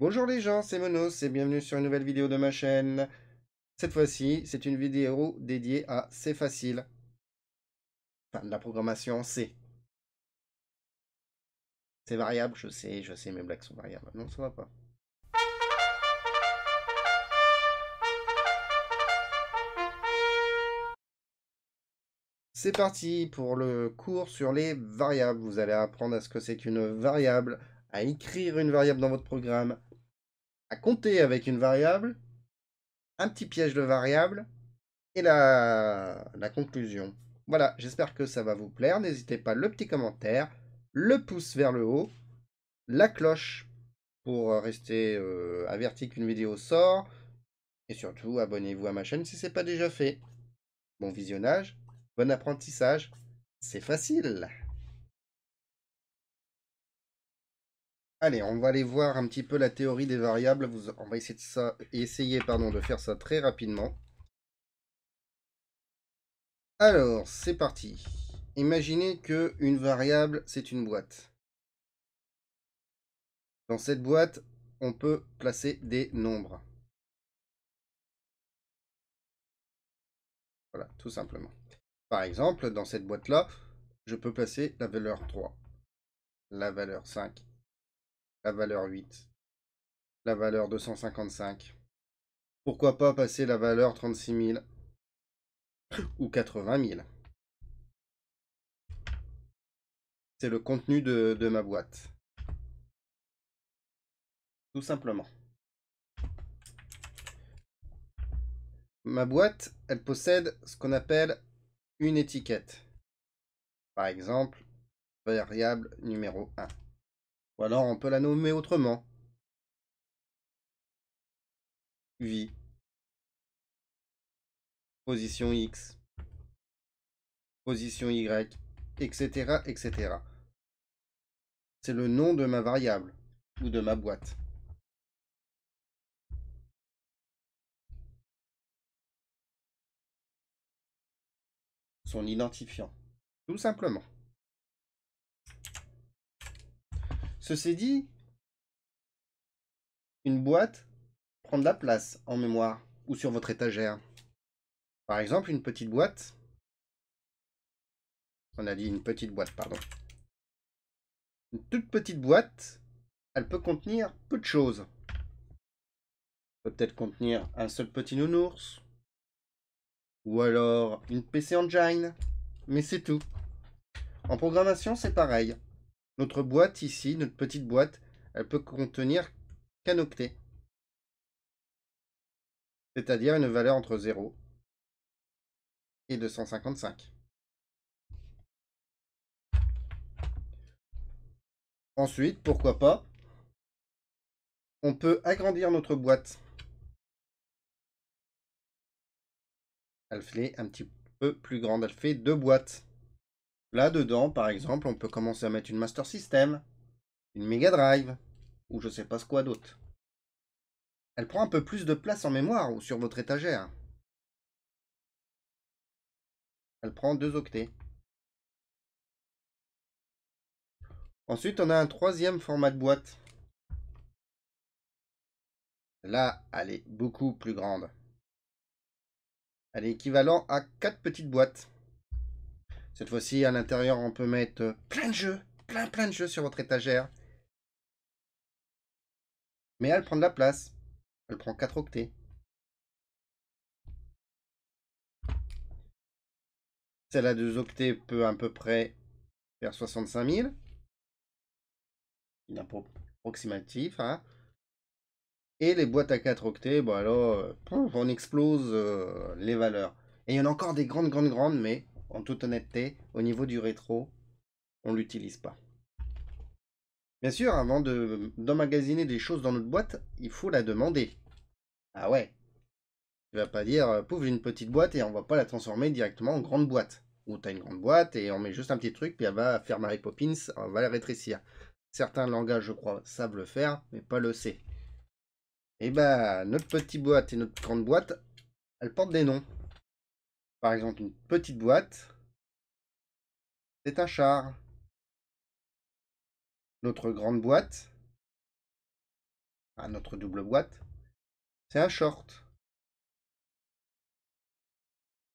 Bonjour les gens, c'est Monos et bienvenue sur une nouvelle vidéo de ma chaîne. Cette fois-ci, c'est une vidéo dédiée à C'est facile. Enfin, de la programmation en C. C'est variable, je sais, mes blagues sont variables. Non, ça va pas. C'est parti pour le cours sur les variables. Vous allez apprendre à ce que c'est qu'une variable, à écrire une variable dans votre programme, à compter avec une variable, un petit piège de variable et la conclusion. Voilà, j'espère que ça va vous plaire. N'hésitez pas, le petit commentaire, le pouce vers le haut, la cloche pour rester averti qu'une vidéo sort. Et surtout, abonnez-vous à ma chaîne si ce n'est pas déjà fait. Bon visionnage, bon apprentissage, c'est facile. Allez, on va aller voir un petit peu la théorie des variables. On va essayer de faire ça très rapidement. Alors, c'est parti. Imaginez que une variable, c'est une boîte. Dans cette boîte, on peut placer des nombres. Voilà, tout simplement. Par exemple, dans cette boîte-là, je peux placer la valeur 3, la valeur 5, la valeur 8, la valeur 255. Pourquoi pas passer la valeur 36 000 ou 80 000? C'est le contenu de ma boîte. Tout simplement. Ma boîte, elle possède ce qu'on appelle une étiquette. Par exemple, variable numéro 1. Ou alors on peut la nommer autrement. Vie, position X, position Y, etc., etc. C'est le nom de ma variable ou de ma boîte. Son identifiant. Tout simplement. Ceci dit, une boîte prend de la place en mémoire ou sur votre étagère. Par exemple, une petite boîte. On a dit une petite boîte, pardon. Une toute petite boîte, elle peut contenir peu de choses. Elle peut peut-être contenir un seul petit nounours. Ou alors une PC Engine. Mais c'est tout. En programmation, c'est pareil. Notre boîte ici, notre petite boîte, elle peut contenir qu'un octet. C'est-à-dire une valeur entre 0 et 255. Ensuite, pourquoi pas, on peut agrandir notre boîte. Elle fait un petit peu plus grande, elle fait 2 boîtes. Là-dedans, par exemple, on peut commencer à mettre une Master System, une Mega Drive, ou je sais pas ce quoi d'autre. Elle prend un peu plus de place en mémoire ou sur votre étagère. Elle prend 2 octets. Ensuite, on a un troisième format de boîte. Là, elle est beaucoup plus grande. Elle est équivalent à 4 petites boîtes. Cette fois-ci, à l'intérieur, on peut mettre plein de jeux, plein de jeux sur votre étagère. Mais elle prend de la place. Elle prend 4 octets. Celle à 2 octets peut à peu près faire 65 000. Une approximatif, hein. Et les boîtes à 4 octets, bon alors, on explose les valeurs. Et il y en a encore des grandes, mais en toute honnêteté, au niveau du rétro, on l'utilise pas. Bien sûr, avant d'emmagasiner des choses dans notre boîte, il faut la demander. Ah ouais, tu vas pas dire, pouf, j'ai une petite boîte et on va pas la transformer directement en grande boîte. Ou t'as une grande boîte et on met juste un petit truc, puis elle va faire Mary Poppins, on va la rétrécir. Certains langages, je crois, savent le faire, mais pas le C. Et bah, notre petite boîte et notre grande boîte, elles portent des noms. Par exemple, une petite boîte, c'est un char. Notre grande boîte, à notre double boîte, c'est un short.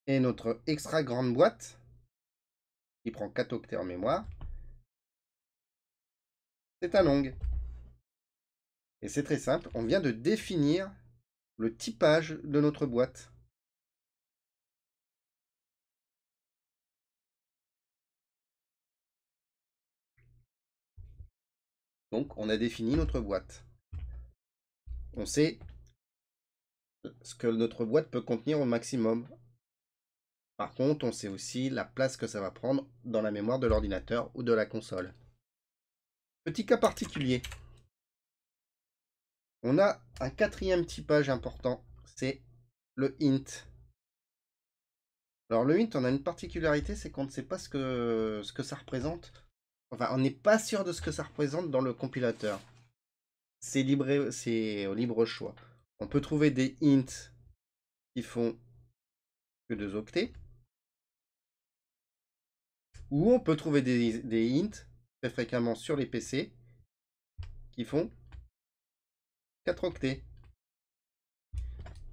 Et notre extra grande boîte, qui prend 4 octets en mémoire, c'est un long. Et c'est très simple, on vient de définir le typage de notre boîte. Donc on a défini notre boîte. On sait ce que notre boîte peut contenir au maximum. Par contre, on sait aussi la place que ça va prendre dans la mémoire de l'ordinateur ou de la console. Petit cas particulier. On a un quatrième typage important, c'est le int. Alors le int, on a une particularité, c'est qu'on ne sait pas ce que ça représente. Enfin, on n'est pas sûr de ce que ça représente dans le compilateur. C'est au libre choix. On peut trouver des ints qui font que 2 octets. Ou on peut trouver des ints, très fréquemment sur les PC, qui font 4 octets.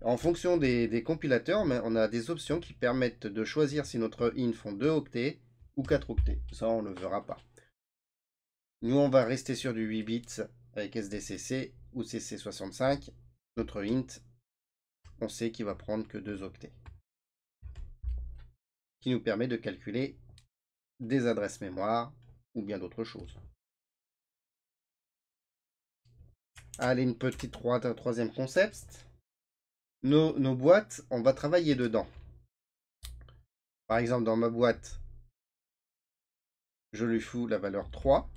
En fonction des compilateurs, on a des options qui permettent de choisir si notre int font 2 octets ou 4 octets. Ça, on ne le verra pas. Nous, on va rester sur du 8 bits avec SDCC ou CC65. Notre int, on sait qu'il va prendre que 2 octets. Qui nous permet de calculer des adresses mémoire ou bien d'autres choses. Allez, une petite troisième concept. Nos boîtes, on va travailler dedans. Par exemple, dans ma boîte, je lui fous la valeur 3.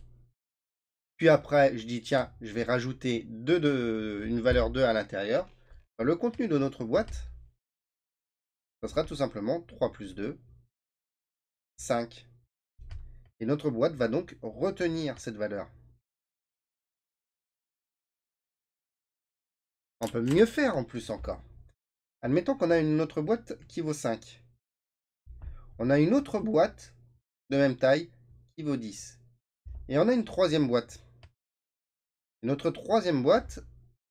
Puis après, je dis, tiens, je vais rajouter une valeur 2 à l'intérieur. Le contenu de notre boîte, ça sera tout simplement 3 plus 2, 5. Et notre boîte va donc retenir cette valeur. On peut mieux faire en plus encore. Admettons qu'on a une autre boîte qui vaut 5. On a une autre boîte de même taille qui vaut 10. Et on a une troisième boîte. Et notre troisième boîte,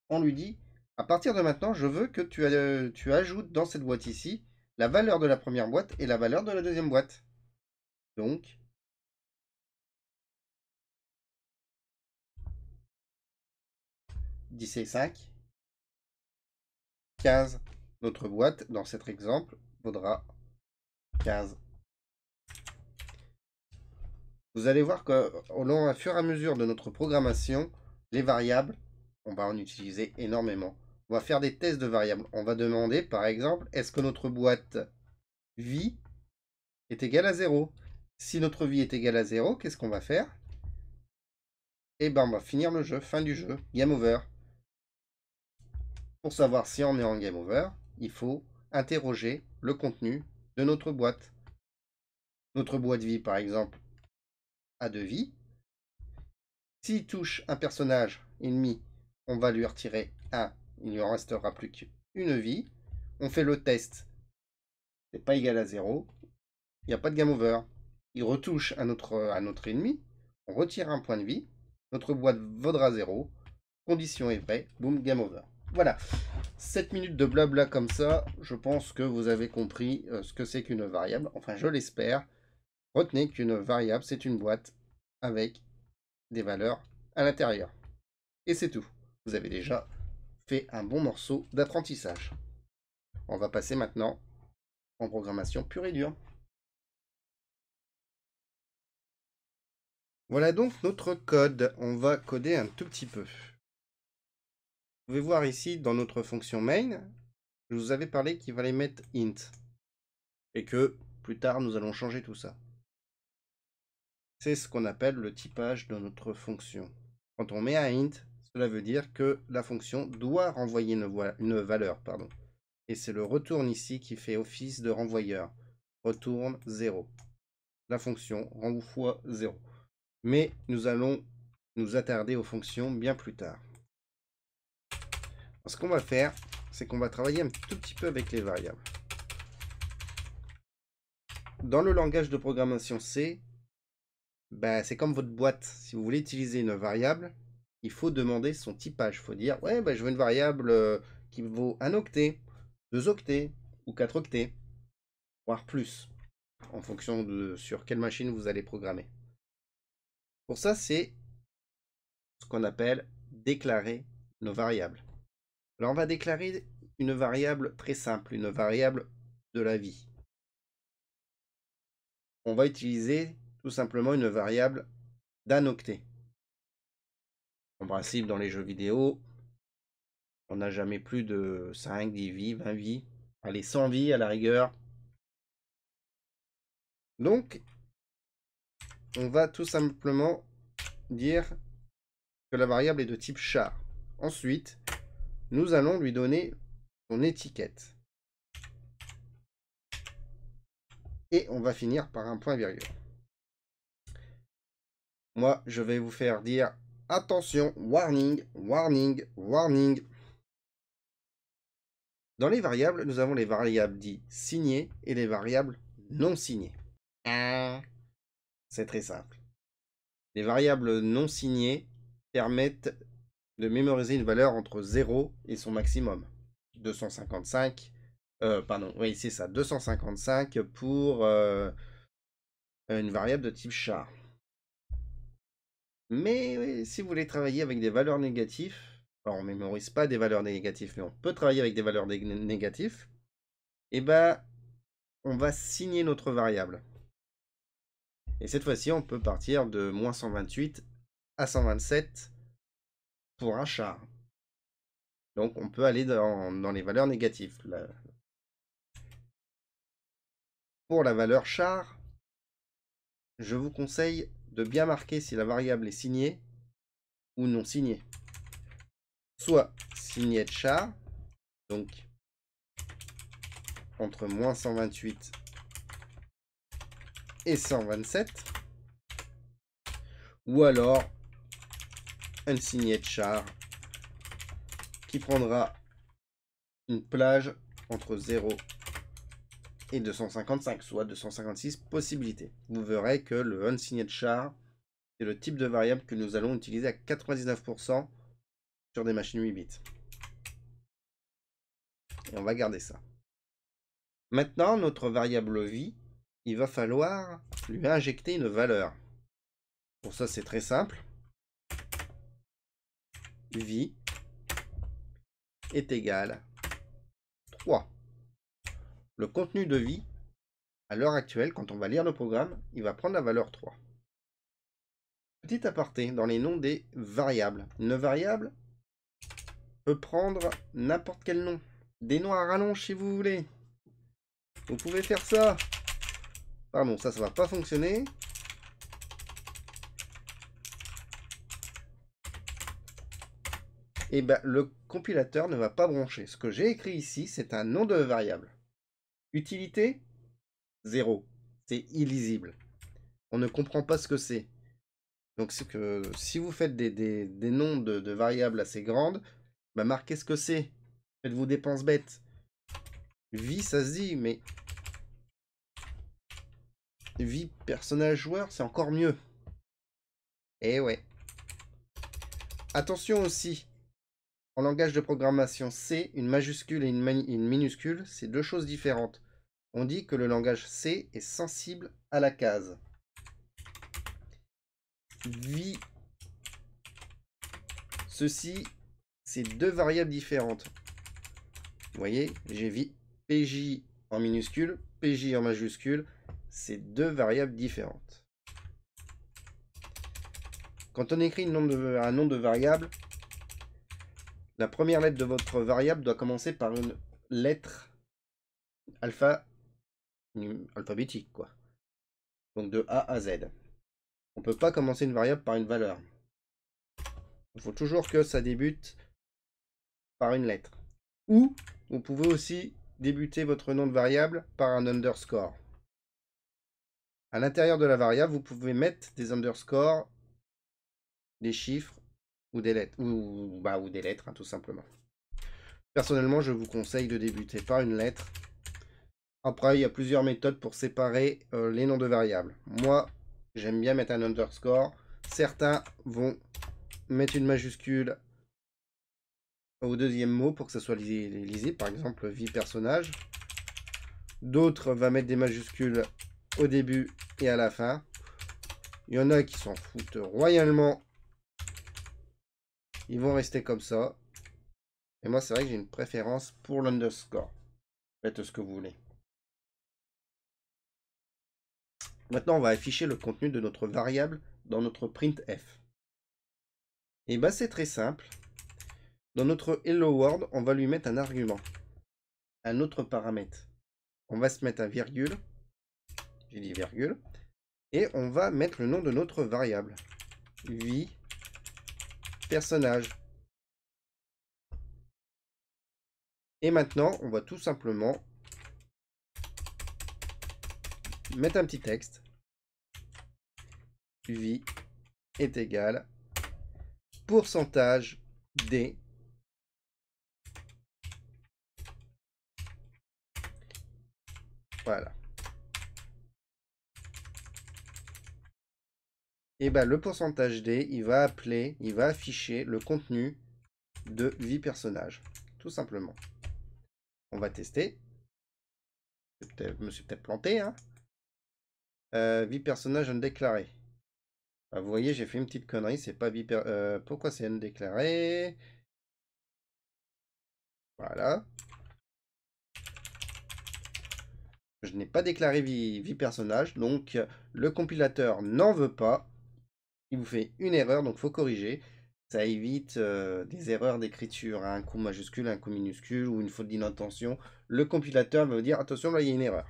on lui dit, à partir de maintenant, je veux que tu ajoutes dans cette boîte ici la valeur de la première boîte et la valeur de la deuxième boîte. Donc, et 5, 15. Notre boîte, dans cet exemple, vaudra 15. Vous allez voir qu'au fur et à mesure de notre programmation, les variables, on va en utiliser énormément. On va faire des tests de variables. On va demander, par exemple, est-ce que notre boîte vie est égale à 0? Si notre vie est égale à 0, qu'est-ce qu'on va faire? Eh ben, on va finir le jeu, fin du jeu, game over. Pour savoir si on est en game over, il faut interroger le contenu de notre boîte. Notre boîte vie, par exemple, a 2 vies. S'il touche un personnage ennemi, on va lui retirer 1. Il ne lui en restera plus qu'une vie. On fait le test. C'est pas égal à 0. Il n'y a pas de game over. Il retouche un autre ennemi. On retire un point de vie. Notre boîte vaudra 0. Condition est vraie. Boum, game over. Voilà. 7 minutes de blabla comme ça. Je pense que vous avez compris ce que c'est qu'une variable. Enfin, je l'espère. Retenez qu'une variable, c'est une boîte avec des valeurs à l'intérieur. Et c'est tout. Vous avez déjà fait un bon morceau d'apprentissage. On va passer maintenant en programmation pure et dure. Voilà donc notre code. On va coder un tout petit peu. Vous pouvez voir ici dans notre fonction main, je vous avais parlé qu'il fallait mettre int. Et que plus tard nous allons changer tout ça. C'est ce qu'on appelle le typage de notre fonction. Quand on met un int, cela veut dire que la fonction doit renvoyer une valeur. Et c'est le retourne ici qui fait office de renvoyeur. Retourne 0. La fonction renvoie 0. Mais nous allons nous attarder aux fonctions bien plus tard. Ce qu'on va faire, c'est qu'on va travailler un tout petit peu avec les variables. Dans le langage de programmation C, c'est comme votre boîte. Si vous voulez utiliser une variable, il faut demander son typage. Il faut dire, ouais, bah, je veux une variable qui vaut 1 octet, 2 octets ou 4 octets, voire plus, en fonction de sur quelle machine vous allez programmer. Pour ça, c'est ce qu'on appelle déclarer nos variables. Alors, on va déclarer une variable très simple, une variable de la vie. On va utiliser tout simplement une variable d'un octet. En principe, dans les jeux vidéo, on n'a jamais plus de 5, 10 vies, 20 vies. Allez, 100 vies à la rigueur. Donc, on va tout simplement dire que la variable est de type char. Ensuite, nous allons lui donner son étiquette. Et on va finir par un point virgule. Moi, je vais vous faire dire attention, warning, warning, warning. Dans les variables, nous avons les variables dites signées et les variables non signées. C'est très simple. Les variables non signées permettent de mémoriser une valeur entre 0 et son maximum. 255, pardon, oui, c'est ça, 255 pour une variable de type char. Mais si vous voulez travailler avec des valeurs négatives, alors on ne mémorise pas des valeurs négatives, mais on peut travailler avec des valeurs négatives, et ben on va signer notre variable. Et cette fois-ci, on peut partir de moins 128 à 127 pour un char. Donc on peut aller dans les valeurs négatives. Pour la valeur char, je vous conseille de bien marquer si la variable est signée ou non signée. Soit signée de char, donc entre moins 128 et 127, ou alors unsigné de char qui prendra une plage entre 0 et 255, soit 256 possibilités. Vous verrez que le unsigné char, c'est le type de variable que nous allons utiliser à 99% sur des machines 8 bits. Et on va garder ça. Maintenant, notre variable vie, il va falloir lui injecter une valeur. Pour ça, c'est très simple. Vie est égal 3. Le contenu de vie, à l'heure actuelle, quand on va lire le programme, il va prendre la valeur 3. Petit aparté, dans les noms des variables. Une variable peut prendre n'importe quel nom. Des noms à rallonge si vous voulez. Vous pouvez faire ça. Pardon, ça va pas fonctionner. Et ben, le compilateur ne va pas brancher. Ce que j'ai écrit ici, c'est un nom de variable. Utilité 0. C'est illisible. On ne comprend pas ce que c'est. Donc c'est que si vous faites des noms de variables assez grandes, bah marquez ce que c'est. Faites-vous des penses bêtes. Vie, ça se dit, mais vie personnage joueur, c'est encore mieux. Eh ouais. Attention aussi, en langage de programmation C, une majuscule et une minuscule, c'est deux choses différentes. On dit que le langage C est sensible à la case. Vie, ceci, c'est deux variables différentes. Vous voyez, j'ai vie PJ en minuscule, PJ en majuscule, c'est deux variables différentes. Quand on écrit un nom de variable, la première lettre de votre variable doit commencer par une lettre alphabétique, quoi. Donc de A à Z. On ne peut pas commencer une variable par une valeur. Il faut toujours que ça débute par une lettre. Ou vous pouvez aussi débuter votre nom de variable par un underscore. À l'intérieur de la variable, vous pouvez mettre des underscores, des chiffres ou des lettres, ou des lettres, hein, tout simplement. Personnellement, je vous conseille de débuter par une lettre. Après, il y a plusieurs méthodes pour séparer les noms de variables. Moi, j'aime bien mettre un underscore. Certains vont mettre une majuscule au deuxième mot pour que ça soit lisible, par exemple vie personnage. D'autres va mettre des majuscules au début et à la fin. Il y en a qui s'en foutent royalement. Ils vont rester comme ça. Et moi, c'est vrai que j'ai une préférence pour l'underscore. Faites ce que vous voulez. Maintenant, on va afficher le contenu de notre variable dans notre printf. Et bah, c'est très simple. Dans notre hello world, on va lui mettre un argument, un autre paramètre. On va se mettre un virgule. J'ai dit virgule. Et on va mettre le nom de notre variable. Vie personnage. Et maintenant, on va tout simplement mettre un petit texte. Vie est égal pourcentage d. Voilà. Et bien le pourcentage d, il va afficher le contenu de vie personnage. Tout simplement. On va tester. Je me suis peut-être planté, hein. Vie personnage undéclaré. Ah, vous voyez, j'ai fait une petite connerie, c'est pas vie pourquoi c'est undéclaré? Voilà. Je n'ai pas déclaré vie personnage, donc le compilateur n'en veut pas. Il vous fait une erreur, donc il faut corriger. Ça évite des erreurs d'écriture, un coup majuscule, un coup minuscule ou une faute d'inattention. Le compilateur va vous dire attention, là il y a une erreur.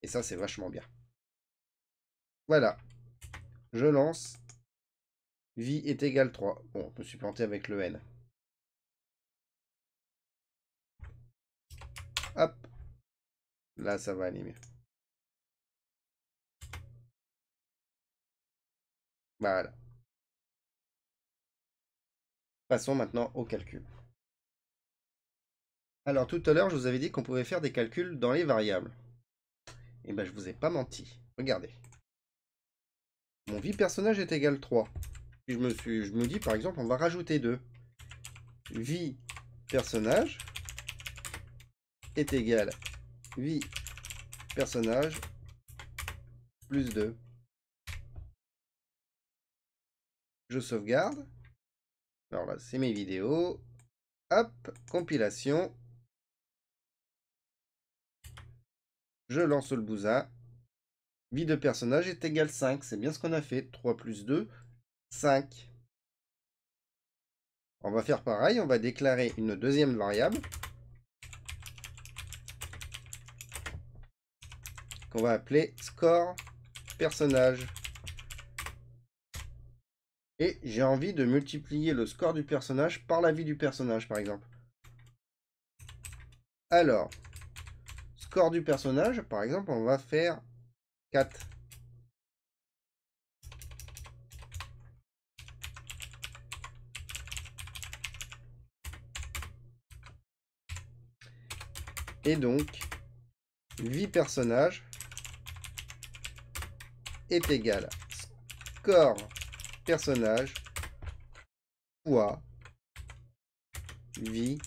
Et ça, c'est vachement bien. Voilà. Je lance. Vie est égale 3. Bon, je me suis planté avec le N. Hop. Là, ça va aller mieux. Voilà. Passons maintenant au calcul. Alors, tout à l'heure, je vous avais dit qu'on pouvait faire des calculs dans les variables. Et ben, je vous ai pas menti. Regardez. Mon vie personnage est égal 3. Puis je me dis, par exemple, on va rajouter 2. Vie personnage est égal vie personnage plus 2. Je sauvegarde. Alors là, c'est mes vidéos. Hop, compilation. Je lance le bousin. Vie de personnage est égal 5. C'est bien ce qu'on a fait. 3 plus 2, 5. On va faire pareil. On va déclarer une deuxième variable qu'on va appeler score personnage. Et j'ai envie de multiplier le score du personnage par la vie du personnage, par exemple. Alors, score du personnage, par exemple, on va faire 4. Et donc, vie personnage est égal score personnage fois vie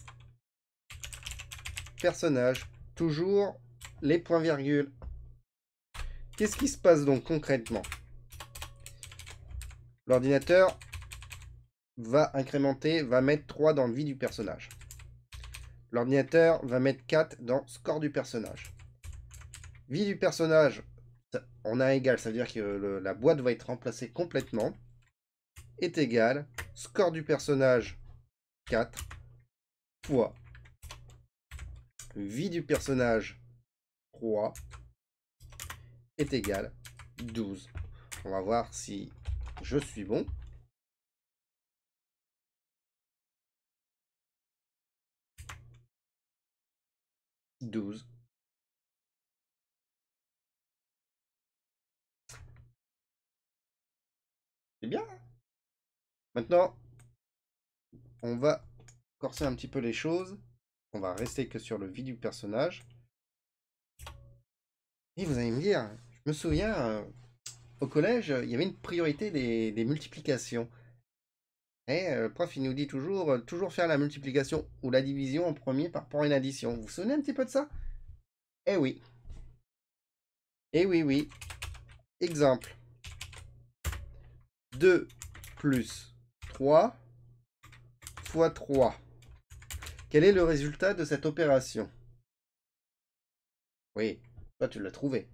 personnage. Toujours les points-virgules. Qu'est-ce qui se passe donc concrètement? L'ordinateur va incrémenter, va mettre 3 dans vie du personnage. L'ordinateur va mettre 4 dans score du personnage. Vie du personnage, on a égal, ça veut dire que la boîte va être remplacée complètement. Est égal score du personnage 4 fois vie du personnage 3 est égal 12. On va voir si je suis bon. « 12. » C'est bien. Maintenant, on va corser un petit peu les choses. On va rester que sur le vie du personnage. Et vous allez me dire, je me souviens, au collège, il y avait une priorité des multiplications. Et le prof, il nous dit toujours, toujours faire la multiplication ou la division en premier par rapport à une addition. Vous vous souvenez un petit peu de ça? Eh oui. Eh oui, oui. Exemple. 2 plus 3 fois 3. Quel est le résultat de cette opération? Oui, toi tu l'as trouvé.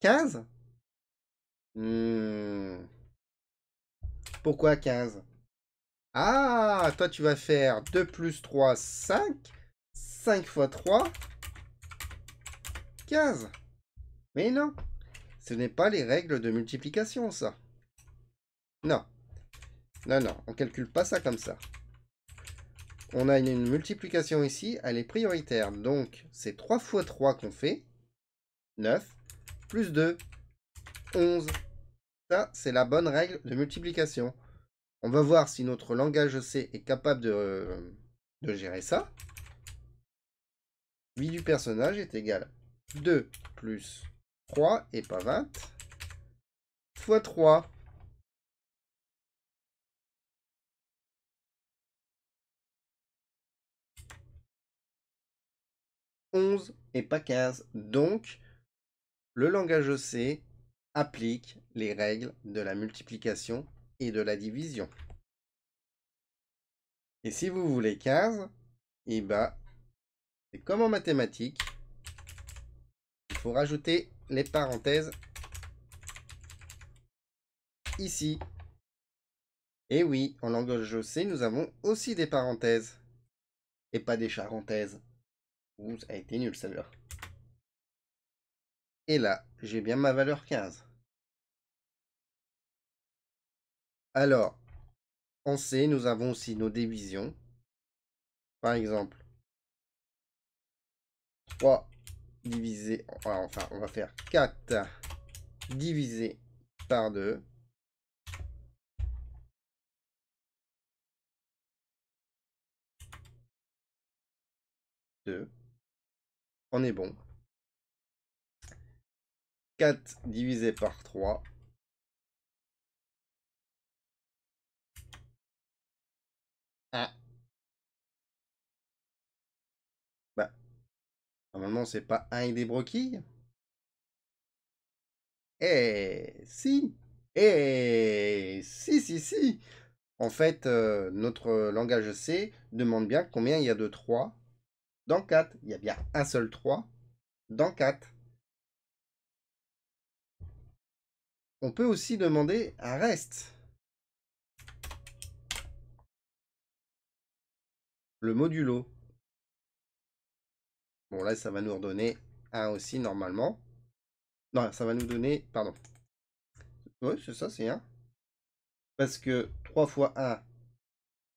15? Pourquoi 15? Ah, toi tu vas faire 2 plus 3, 5. 5 fois 3, 15. Mais non, ce n'est pas les règles de multiplication, ça. Non, non, non, on ne calcule pas ça comme ça. On a une multiplication ici, elle est prioritaire. Donc, c'est 3 fois 3 qu'on fait. 9, plus 2, 11. Ça, c'est la bonne règle de multiplication. On va voir si notre langage C est capable de gérer ça. Vie du personnage est égale 2 plus 3, et pas 20, fois 3. 11 et pas 15. Donc, le langage C applique les règles de la multiplication et de la division. Et si vous voulez 15, et bah, c'est comme en mathématiques. Il faut rajouter les parenthèses ici. Et oui, en langage C, nous avons aussi des parenthèses. Et pas des charentaises. Ouh, ça a été nul celle-là. Et là, j'ai bien ma valeur 15. Alors, en C, nous avons aussi nos divisions. Par exemple, 3 divisé... Enfin, on va faire 4 divisé par 2. On est bon. 4 divisé par 3. Ah. Bah, normalement, c'est pas 1 et des broquilles. Eh, si. Eh, si, si, si. En fait, notre langage C demande bien combien il y a de 3 dans 4. Il y a bien un seul 3 dans 4. On peut aussi demander un reste. Le modulo. Bon, là, ça va nous redonner 1 aussi, normalement. Non, ça va nous donner... Pardon. Oui, c'est ça, c'est 1. Parce que 3 fois 1...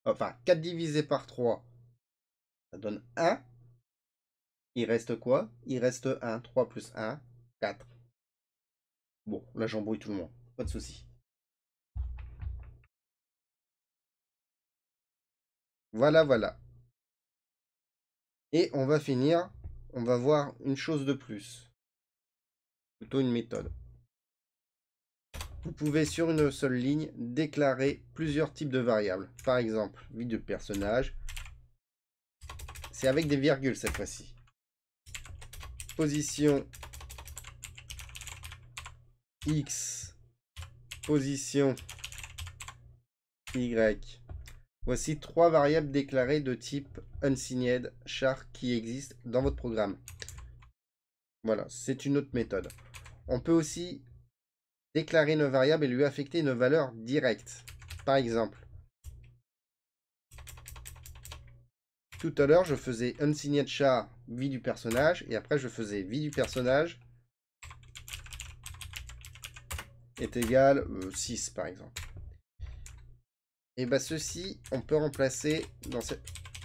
Enfin, 4 divisé par 3, ça donne 1. Il reste quoi? Il reste 1. 3 plus 1, 4. Bon, là, j'embrouille tout le monde. Pas de souci. Voilà, voilà. Et on va finir, on va voir une chose de plus. Plutôt une méthode. Vous pouvez sur une seule ligne déclarer plusieurs types de variables. Par exemple, vie de personnage. C'est avec des virgules cette fois-ci. Position X. Position Y. Voici 3 variables déclarées de type unsigned char qui existent dans votre programme. Voilà, c'est une autre méthode. On peut aussi déclarer une variable et lui affecter une valeur directe. Par exemple, tout à l'heure, je faisais unsigned char vie du personnage et après je faisais vie du personnage est égal 6 par exemple. Et bien ceci, on peut remplacer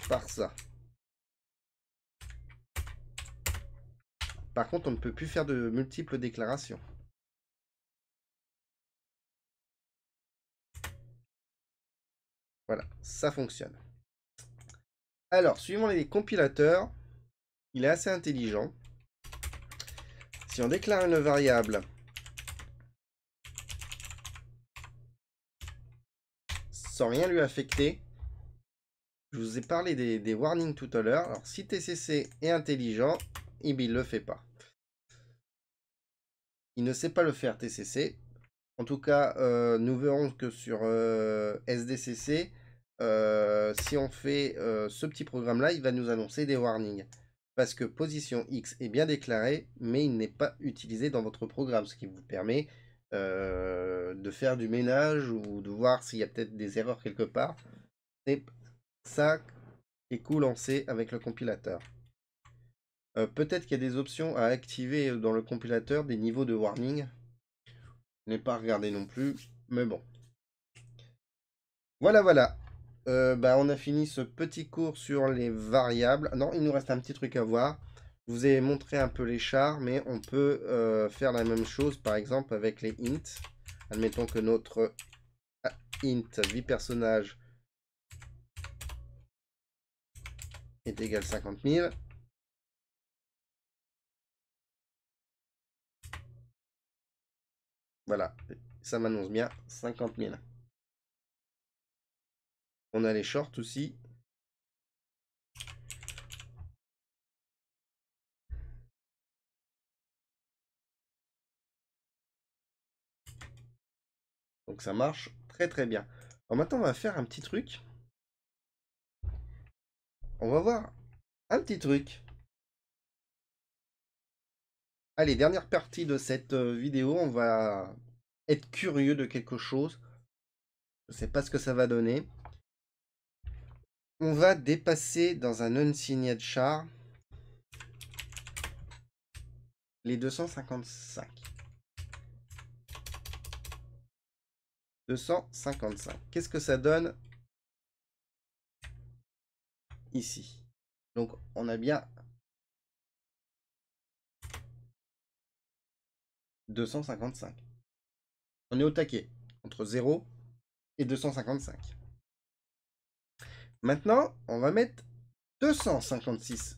par ça. Par contre, on ne peut plus faire de multiples déclarations. Voilà, ça fonctionne. Alors, suivant les compilateurs, il est assez intelligent. Si on déclare une variable sans rien lui affecter. Je vous ai parlé des warnings tout à l'heure. Alors, si TCC est intelligent, il ne le fait pas. Il ne sait pas le faire, TCC. En tout cas, nous verrons que sur SDCC, si on fait ce petit programme-là, il va nous annoncer des warnings. Parce que position X est bien déclarée, mais il n'est pas utilisé dans votre programme, ce qui vous permet de faire du ménage ou de voir s'il y a peut-être des erreurs quelque part. C'est ça qui est cool en C avec le compilateur. Peut-être qu'il y a des options à activer dans le compilateur, des niveaux de warning. Je n'ai pas regardé non plus, mais bon. Voilà, voilà. On a fini ce petit cours sur les variables. Non, il nous reste un petit truc à voir. Je vous ai montré un peu les chars, mais on peut faire la même chose, par exemple, avec les int. Admettons que notre int vie personnage est égal à 50 000. Voilà, ça m'annonce bien 50 000. On a les shorts aussi. Donc ça marche très très bien. Alors maintenant, on va faire un petit truc. On va voir un petit truc. Allez, dernière partie de cette vidéo. On va être curieux de quelque chose. Je ne sais pas ce que ça va donner. On va dépasser dans un unsigned char les 255. 255. Qu'est-ce que ça donne ici? Donc, on a bien 255. On est au taquet, entre 0 et 255. Maintenant, on va mettre 256.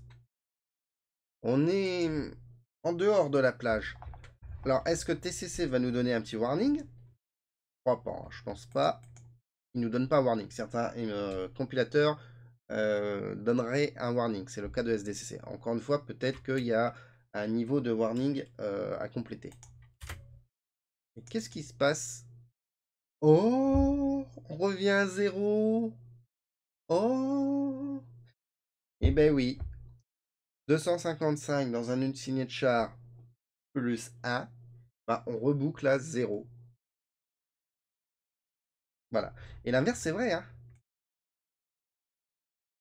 On est en dehors de la plage. Alors, est-ce que TCC va nous donner un petit warning? Je crois pas, hein, je pense pas. Il nous donne pas un warning. Certains compilateurs donneraient un warning. C'est le cas de SDCC. Encore une fois, peut-être qu'il y a un niveau de warning à compléter. Et qu'est-ce qui se passe? Oh, on revient à 0. Oh, eh ben oui. 255 dans un unsigné de char plus 1, bah, on reboucle à 0. Voilà. Et l'inverse, c'est vrai, hein.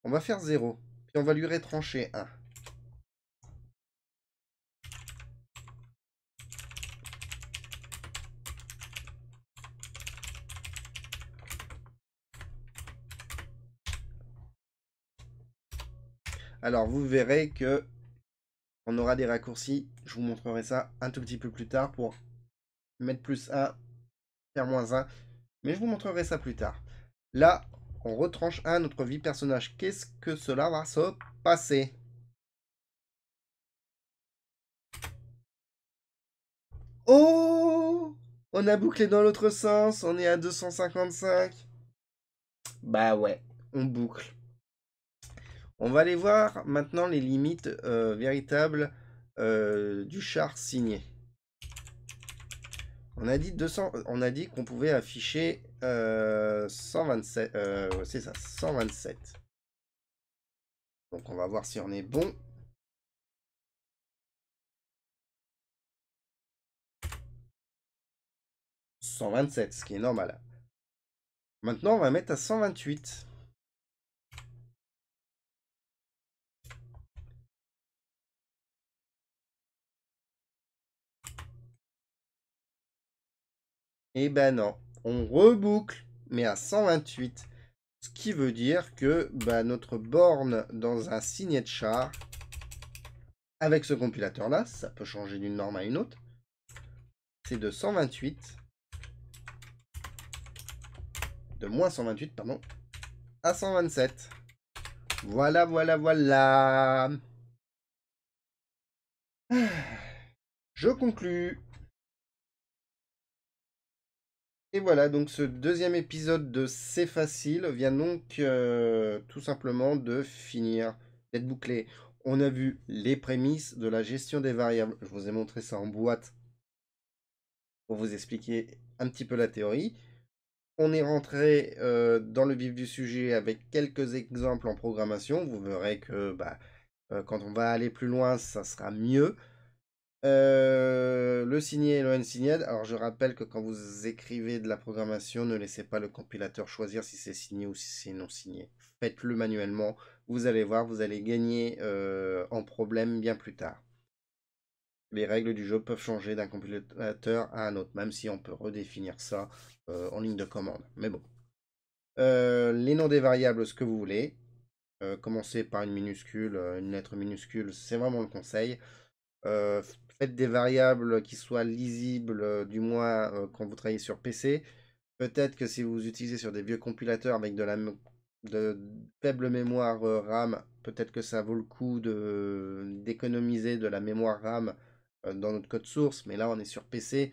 On va faire 0. Puis on va lui retrancher 1. Alors, vous verrez que on aura des raccourcis. Je vous montrerai ça un tout petit peu plus tard pour mettre plus 1, faire moins 1. Mais je vous montrerai ça plus tard. Là, on retranche 1, notre vie personnage. Qu'est-ce que cela va se passer? Oh, on a bouclé dans l'autre sens. On est à 255. Bah ouais, on boucle. On va aller voir maintenant les limites véritables du char signé. On a dit 200, on a dit qu'on pouvait afficher 127. C'est ça, 127. Donc on va voir si on est bon. « 127, ce qui est normal. Maintenant, on va mettre à 128. Eh ben non, on reboucle, mais à 128. Ce qui veut dire que bah, notre borne dans un signet de char, avec ce compilateur-là, ça peut changer d'une norme à une autre, c'est de 128, de moins 128, pardon, à 127. Voilà, voilà, voilà. Je conclus. Et voilà, donc ce deuxième épisode de C'est facile vient donc tout simplement de finir, d'être bouclé. On a vu les prémices de la gestion des variables. Je vous ai montré ça en boîte pour vous expliquer un petit peu la théorie. On est rentré dans le vif du sujet avec quelques exemples en programmation. Vous verrez que quand on va aller plus loin, ça sera mieux. Le signé et le unsigned. Alors je rappelle que quand vous écrivez de la programmation, ne laissez pas le compilateur choisir si c'est signé ou si c'est non signé. Faites-le manuellement. Vous allez voir, vous allez gagner en problème bien plus tard. Les règles du jeu peuvent changer d'un compilateur à un autre, même si on peut redéfinir ça en ligne de commande. Mais bon. Les noms des variables, ce que vous voulez. Commencez par une minuscule, une lettre minuscule, c'est vraiment le conseil. Faites des variables qui soient lisibles, du moins quand vous travaillez sur PC. Peut-être que si vous utilisez sur des vieux compilateurs avec de faible mémoire RAM, peut-être que ça vaut le coup d'économiser de la mémoire RAM dans notre code source. Mais là, on est sur PC.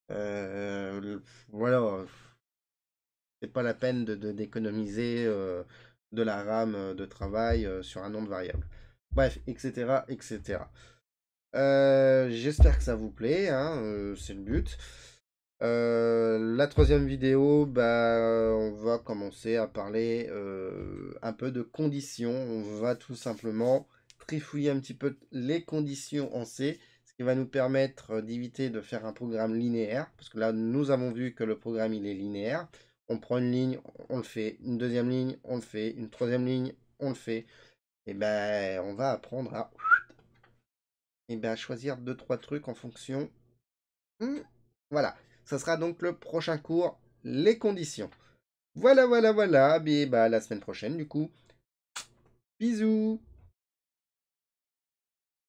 Voilà, c'est pas la peine d'économiser de la RAM de travail sur un nom de variable. Bref, etc., etc. J'espère que ça vous plaît, hein, c'est le but. La troisième vidéo, on va commencer à parler un peu de conditions. On va tout simplement trifouiller un petit peu les conditions en C, ce qui va nous permettre d'éviter de faire un programme linéaire, parce que là, nous avons vu que le programme, il est linéaire. On prend une ligne, on le fait. Une deuxième ligne, on le fait. Une troisième ligne, on le fait. Et on va apprendre à choisir deux, trois trucs en fonction. Voilà. Ça sera donc le prochain cours, les conditions. Voilà, voilà, voilà. La semaine prochaine, du coup. Bisous.